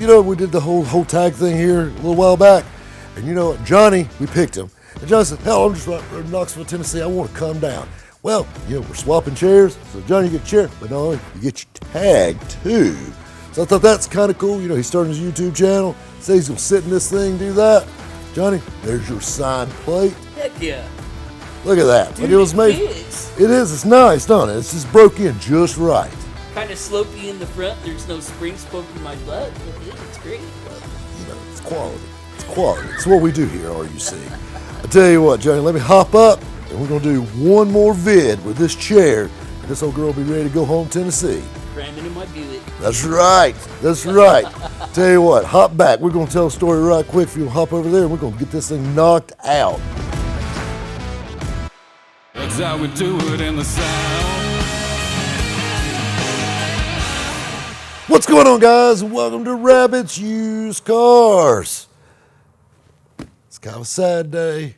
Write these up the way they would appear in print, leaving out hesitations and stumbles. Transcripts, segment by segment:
we did the whole tag thing here a little while back. And you know what, Johnny, we picked him. And Johnny said, hell, I'm just right from Knoxville, Tennessee. I want to come down. Well, we're swapping chairs. So Johnny, you get a chair, but not only you get your tag too. So I thought that's kind of cool. He's starting his YouTube channel. Says he's going to sit in this thing, do that. Johnny, there's your signed plate. Heck yeah. Look at that. Dude, it was made. It is. It's nice, don't it? It's just broke in just right. Kind of slopey in the front. There's no springs poking my butt. It's great. It's quality. It's quality. It's what we do here at RUC. I tell you what, Johnny, let me hop up, and we're going to do one more vid with this chair, and this old girl will be ready to go home to Tennessee. Cramming in my Buick. That's right. That's right. Tell you what, hop back. We're going to tell a story right quick. If you'll hop over there, and we're going to get this thing knocked out. That's how we do it in the South. What's going on, guys? Welcome to Rabbit's Used Cars. It's kind of a sad day.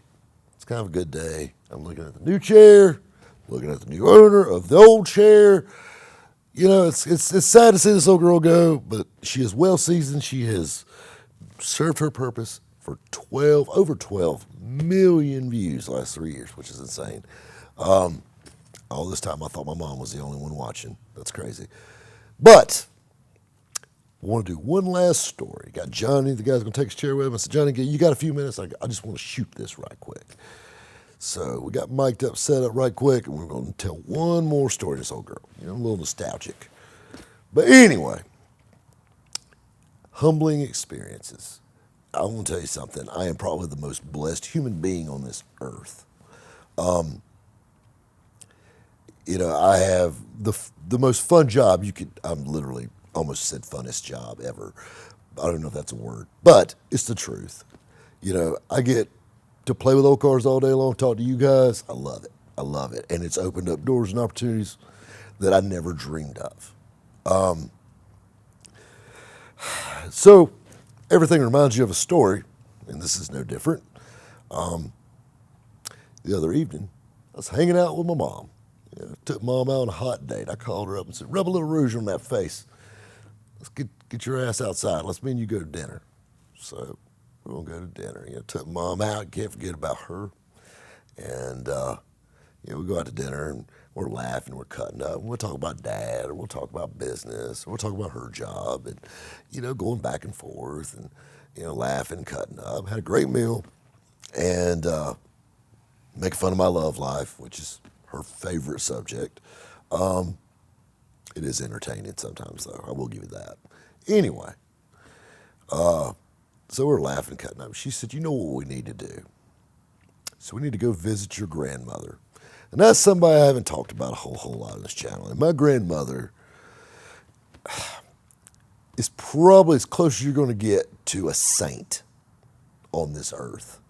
It's kind of a good day. I'm looking at the new chair, looking at the new owner of the old chair. It's sad to see this old girl go, but she is well seasoned. She has served her purpose for over 12 million views the last 3 years, which is insane. All this time I thought my mom was the only one watching. That's crazy. But I want to do one last story. Got Johnny, the guy's going to take his chair with him. I said, Johnny, you got a few minutes? I just want to shoot this right quick. So we got mic'd up, set up right quick, and we're going to tell one more story to this old girl. A little nostalgic. But anyway, humbling experiences. I want to tell you something. I am probably the most blessed human being on this earth. I have the most fun job I'm literally almost said funnest job ever. I don't know if that's a word, but it's the truth. I get to play with old cars all day long, talk to you guys. I love it. I love it. And it's opened up doors and opportunities that I never dreamed of. So everything reminds you of a story, and this is no different. The other evening, I was hanging out with my mom. Took mom out on a hot date. I called her up and said, rub a little rouge on that face. Let's get your ass outside. Let's me and you go to dinner. So we're going to go to dinner. Took mom out. Can't forget about her. And, we go out to dinner, and we're laughing. We're cutting up. We'll talk about dad, or we'll talk about business, or we'll talk about her job, and, going back and forth, and, laughing, cutting up. Had a great meal, and making fun of my love life, which is her favorite subject. It is entertaining sometimes, though. I will give you that. Anyway, so we're laughing, cutting up. She said, you know what we need to do? So we need to go visit your grandmother. And that's somebody I haven't talked about a whole lot on this channel. And my grandmother is probably as close as you're going to get to a saint on this earth.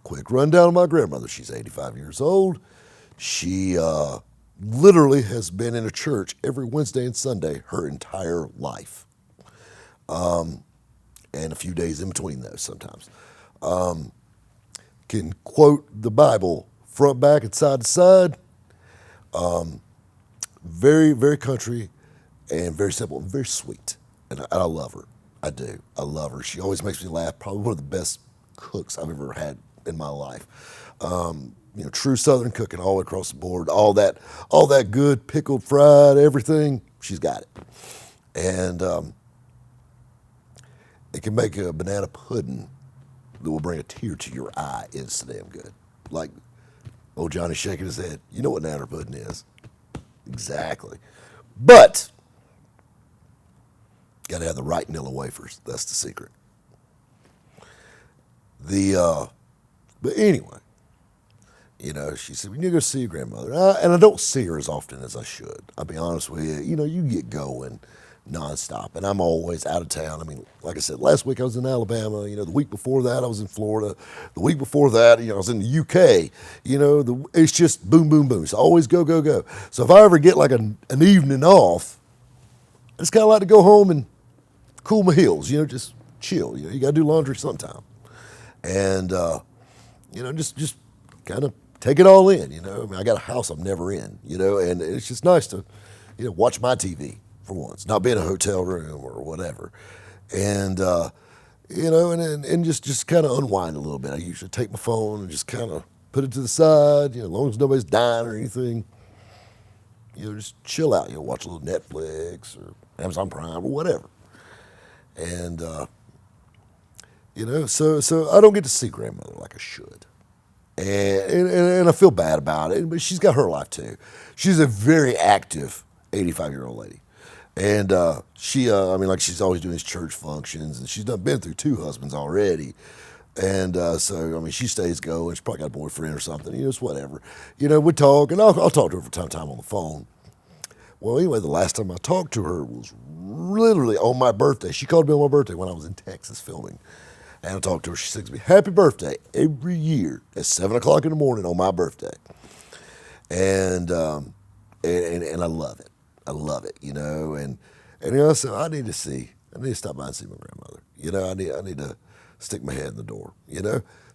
Quick rundown of my grandmother. She's 85 years old. She literally has been in a church every Wednesday and Sunday her entire life. And a few days in between those sometimes. Can quote the Bible front, back, and side to side. Very, very country and very simple and very sweet. And I love her. I do. I love her. She always makes me laugh. Probably one of the best cooks I've ever had in my life. True Southern cooking all across the board. All that good pickled, fried, everything. She's got it. And it can make a banana pudding that will bring a tear to your eye. It's damn good. Like old Johnny shaking his head. You know what banana pudding is. Exactly. But got to have the right Nilla wafers. That's the secret. But anyway, she said, we need to go see your grandmother. And I don't see her as often as I should. I'll be honest with you. You get going nonstop, and I'm always out of town. I mean, like I said, last week I was in Alabama. The week before that I was in Florida. The week before that, I was in the UK. It's just boom, boom, boom. So always go, go, go. So if I ever get like an evening off, I just kind of like to go home and cool my heels. Just chill. You got to do laundry sometime, and just kind of take it all in. I got a house I'm never in. And it's just nice to watch my TV for once, not be in a hotel room or whatever. And, and just kind of unwind a little bit. I usually take my phone and just kind of put it to the side, as long as nobody's dying or anything. Just chill out, watch a little Netflix or Amazon Prime or whatever. And, so I don't get to see grandmother like I should. And I feel bad about it, but she's got her life too. She's a very active 85-year-old lady. And she's always doing these church functions, and she's been through 2 husbands already. And she stays going. She's probably got a boyfriend or something. It's whatever. We talk, and I'll talk to her from time to time on the phone. Well, anyway, the last time I talked to her was literally on my birthday. She called me on my birthday when I was in Texas filming. And I talked to her. She sings me happy birthday every year at 7 o'clock in the morning on my birthday. And I love it. I love it, And so I need to stop by and see my grandmother. I need to stick my head in the door,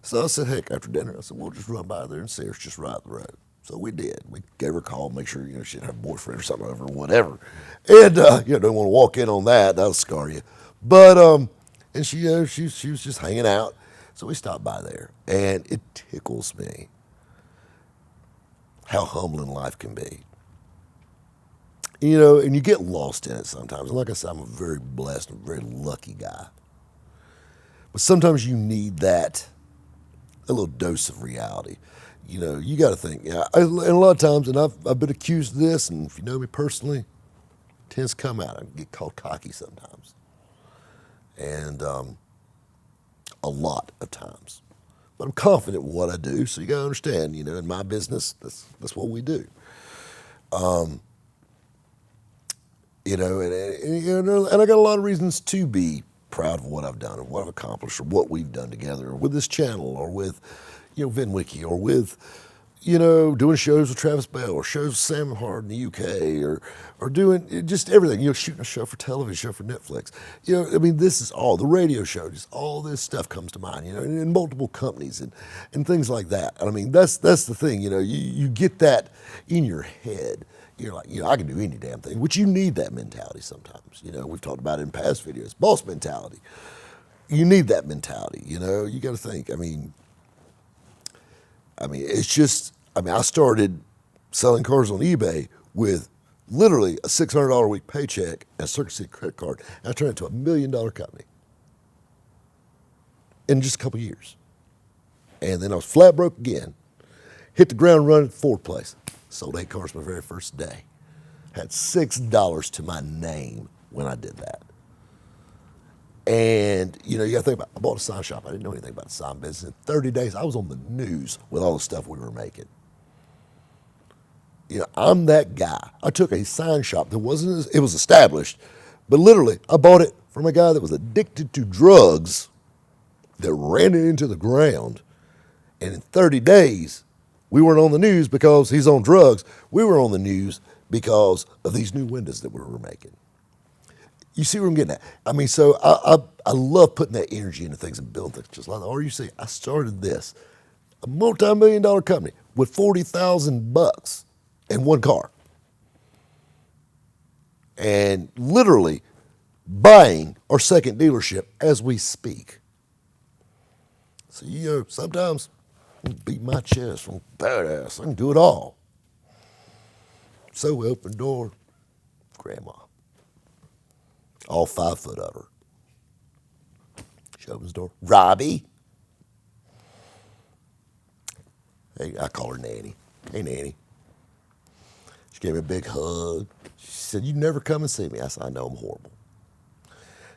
So I said, heck, after dinner, I said, we'll just run by there and see her. It's just right up the road. So we did. We gave her a call, make sure, she didn't have a boyfriend or something over or whatever. And, don't want to walk in on that. That'll scar you. But, and she was just hanging out. So we stopped by there. And it tickles me how humbling life can be. And you get lost in it sometimes. And like I said, I'm a very blessed and very lucky guy. But sometimes you need a little dose of reality. You got to think. And a lot of times, and I've been accused of this, and if you know me personally, it tends to come out. I get called cocky sometimes. And a lot of times. But I'm confident in what I do, so you got to understand, in my business, that's what we do. And I got a lot of reasons to be proud of what I've done and what I've accomplished or what we've done together, or with this channel, or with, VinWiki, or with, doing shows with Travis Bell, or shows with Sam Hard in the UK, or doing just everything, shooting a show for television, show for Netflix. This is all, the radio show, just all this stuff comes to mind, in multiple companies and things like that. And that's the thing, you get that in your head. You're like, I can do any damn thing, which you need that mentality sometimes. We've talked about it in past videos, boss mentality. You need that mentality, you got to think. It's just, I started selling cars on eBay with literally a $600 a week paycheck and a Circuit City credit card, and I turned it into $1 million company in just a couple of years. And then I was flat broke again, hit the ground running at the Ford place. Sold 8 cars my very first day. Had $6 to my name when I did that. And, you got to think about it. I bought a sign shop. I didn't know anything about the sign business. In 30 days, I was on the news with all the stuff we were making. I'm that guy. I took a sign shop that it was established, but literally, I bought it from a guy that was addicted to drugs that ran it into the ground. And in 30 days, we weren't on the news because he's on drugs. We were on the news because of these new windows that we were making. You see where I'm getting at? So I love putting that energy into things and building things. Just like the RUC, I started this, a multi-million-dollar company with $40,000 and 1 car. And literally buying our second dealership as we speak. So, sometimes I beat my chest. I'm badass. I can do it all. So we opened the door, Grandma. All 5 foot of her. She opens the door. Robbie. Hey, I call her Nanny. Hey, Nanny. She gave me a big hug. She said, "You never come and see me." I said, "I know I'm horrible."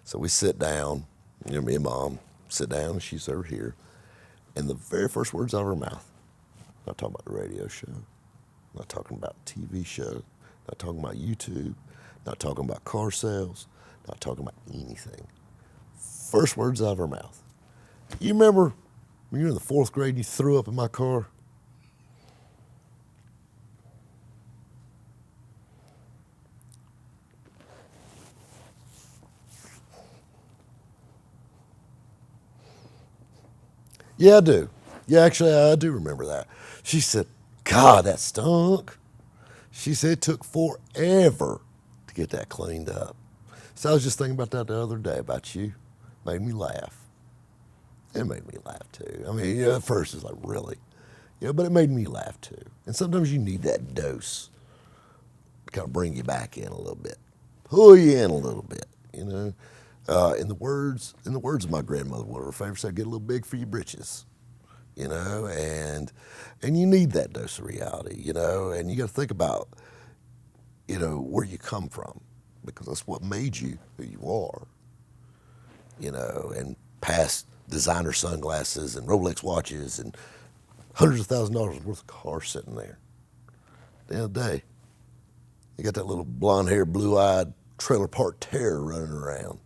So we sit down, me and Mom sit down, and she's over here. And the very first words out of her mouth, not talking about the radio show, not talking about TV show, not talking about YouTube, not talking about car sales, not talking about anything. First words out of her mouth. "You remember when you were in the 4th grade and you threw up in my car?" Yeah, I do. Yeah, actually, I do remember that. She said, "God, that stunk." She said it took forever to get that cleaned up. So I was just thinking about that the other day about you. Made me laugh. It made me laugh too. I mean, at first it's like, really? But it made me laugh too. And sometimes you need that dose to kind of bring you back in a little bit, pull you in a little bit, In the words of my grandmother, one of her favorites said, "Get a little big for your britches," and you need that dose of reality, and you got to think about, where you come from, because that's what made you who you are, and past designer sunglasses and Rolex watches and hundreds of $1,000s worth of cars sitting there. The other day, you got that little blonde-haired, blue-eyed trailer park terror running around.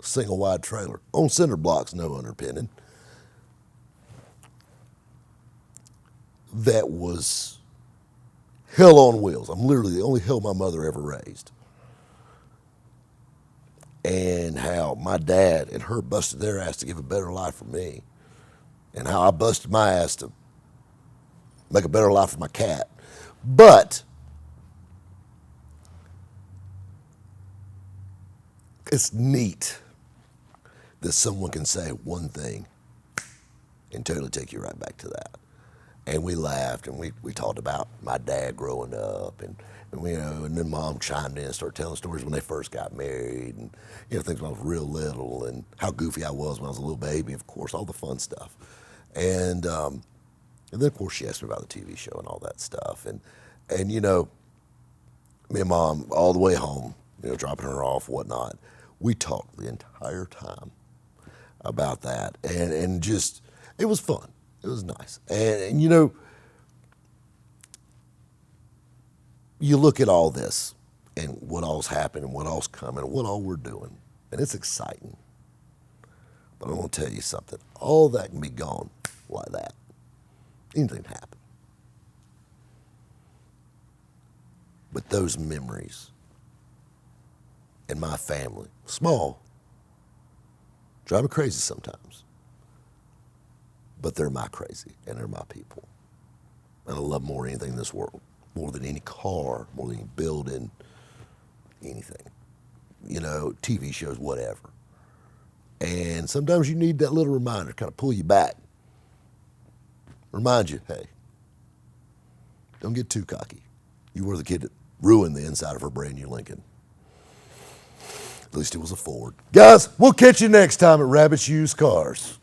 Single wide trailer on cinder blocks, no underpinning. That was hell on wheels. I'm literally the only hell my mother ever raised. And how my dad and her busted their ass to give a better life for me, and how I busted my ass to make a better life for my cat. But it's neat that someone can say one thing and totally take you right back to that. And we laughed, and we talked about my dad growing up, and then Mom chimed in and started telling stories when they first got married, and things when I was real little, and how goofy I was when I was a little baby, of course, all the fun stuff. And then of course she asked me about the TV show and all that stuff, and me and Mom all the way home, dropping her off, whatnot. We talked the entire time about that, and just, it was fun. It was nice. And you look at all this and what all's happening, what all's coming, what all we're doing, and it's exciting. But I'm going to tell you something. All that can be gone like that. Anything can happen. But those memories and my family, small, drive me crazy sometimes. But they're my crazy, and they're my people. And I love them more than anything in this world, more than any car, more than any building, anything. TV shows, whatever. And sometimes you need that little reminder to kind of pull you back. Remind you, hey, don't get too cocky. You were the kid that ruined the inside of her brand new Lincoln. At least it was a Ford. Guys, we'll catch you next time at Rabbit's Used Cars.